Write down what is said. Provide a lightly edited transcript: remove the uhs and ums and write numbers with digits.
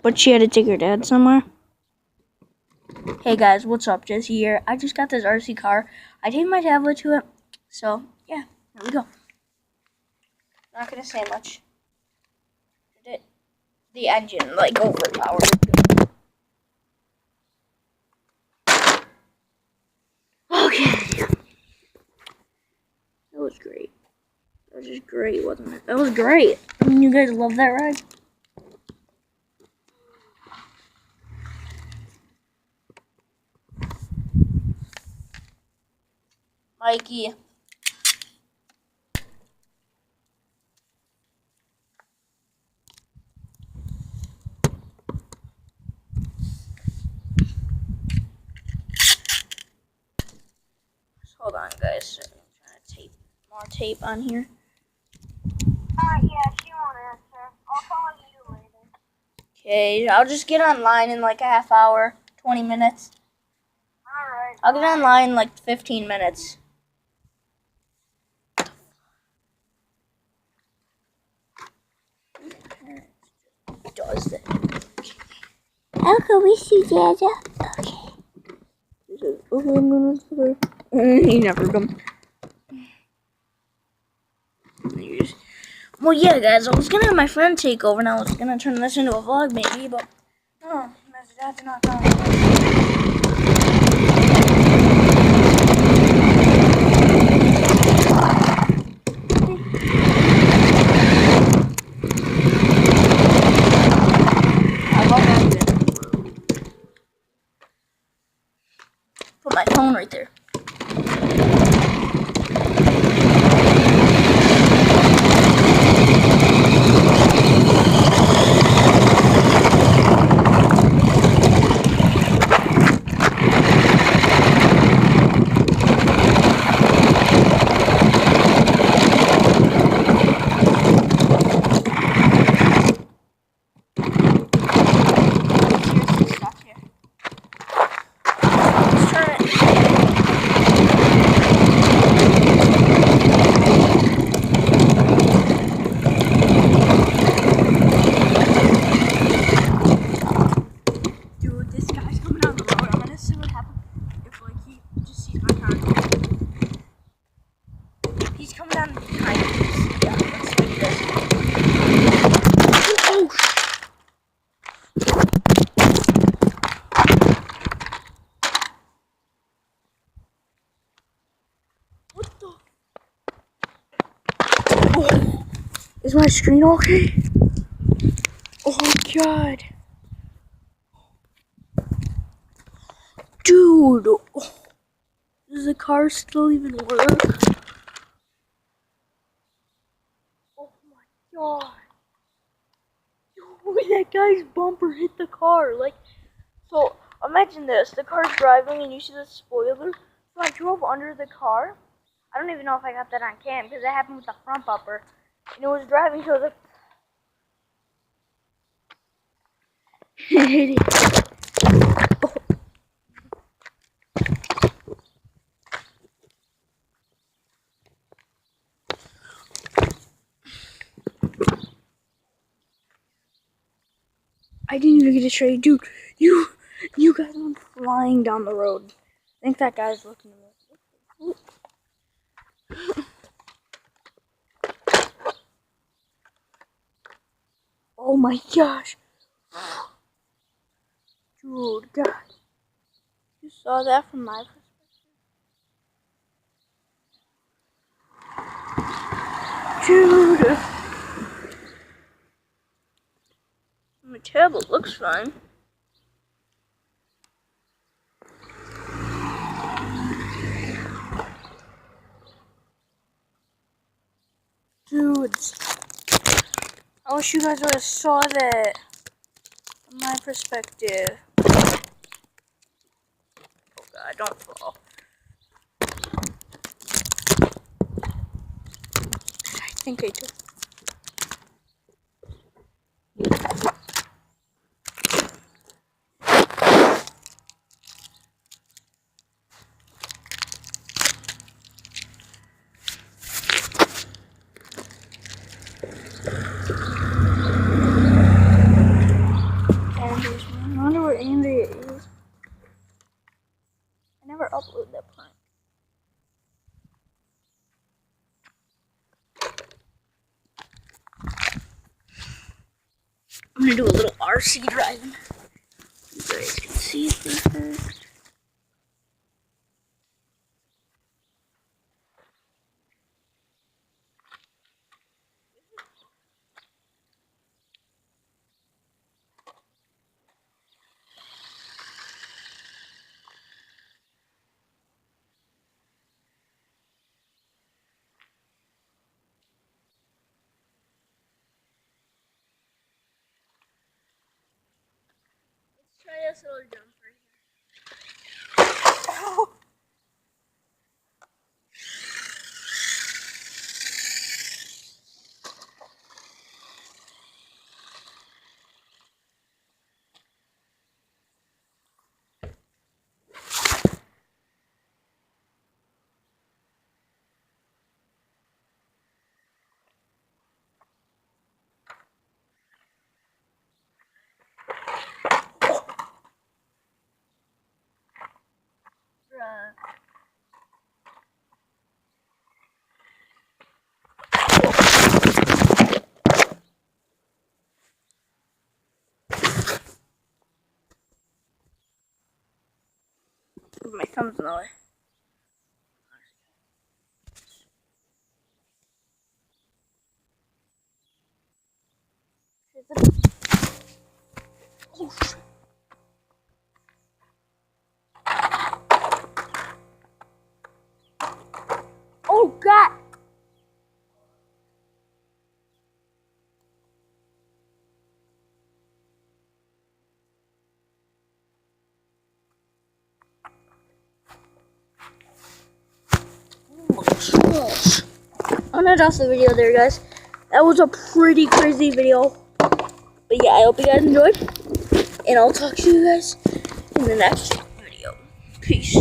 but she had to take her dad somewhere. Hey guys, what's up? Jesse here. I just got this RC car. I take my tablet to it. So, yeah, here we go. Not gonna say much. The engine, like, overpowered. Okay. That was great. That was just great, wasn't it? That was great. You guys love that ride? Mikey. Hold on, guys. I'm trying to tape more tape on here. Yeah, she won't answer. I'll call you later. Okay, I'll just get online in like a half hour, 20 minutes. Alright. I'll get online in like 15 minutes. Does that? Uncle, we see Dada. Okay. He never come. Well, yeah, guys, I was gonna have my friend take over, and I was gonna turn this into a vlog, maybe, but no, Mr. Dad's not coming. Put my phone right there. He's coming down behind us. Yeah, let's do this. Oh, what the? Oh, is my screen okay? Oh my god. Dude. Oh, does the car still even work? Oh my god. Dude, that guy's bumper hit the car. Like, so imagine this. The car's driving and you see the spoiler. So I drove under the car. I don't even know if I got that on cam because that happened with the front bumper. And it was driving so the hit it. Oh. I didn't even get a trade, dude. You guys went flying down the road. I think that guy's looking at me. Oh my gosh. Dude, God. You saw that from my perspective? Dude. My tablet looks fine. Dudes. I wish you guys would have saw that from my perspective. Oh god, don't fall. I think I did. I'm gonna do a little RC driving. You guys can see it first. Let's try this little jump right here. My thumb's in the way. Oh, shit. Oh, God. Oh my gosh. I'm gonna toss the video there, guys. That was a pretty crazy video. But yeah, I hope you guys enjoyed. And I'll talk to you guys in the next video. Peace.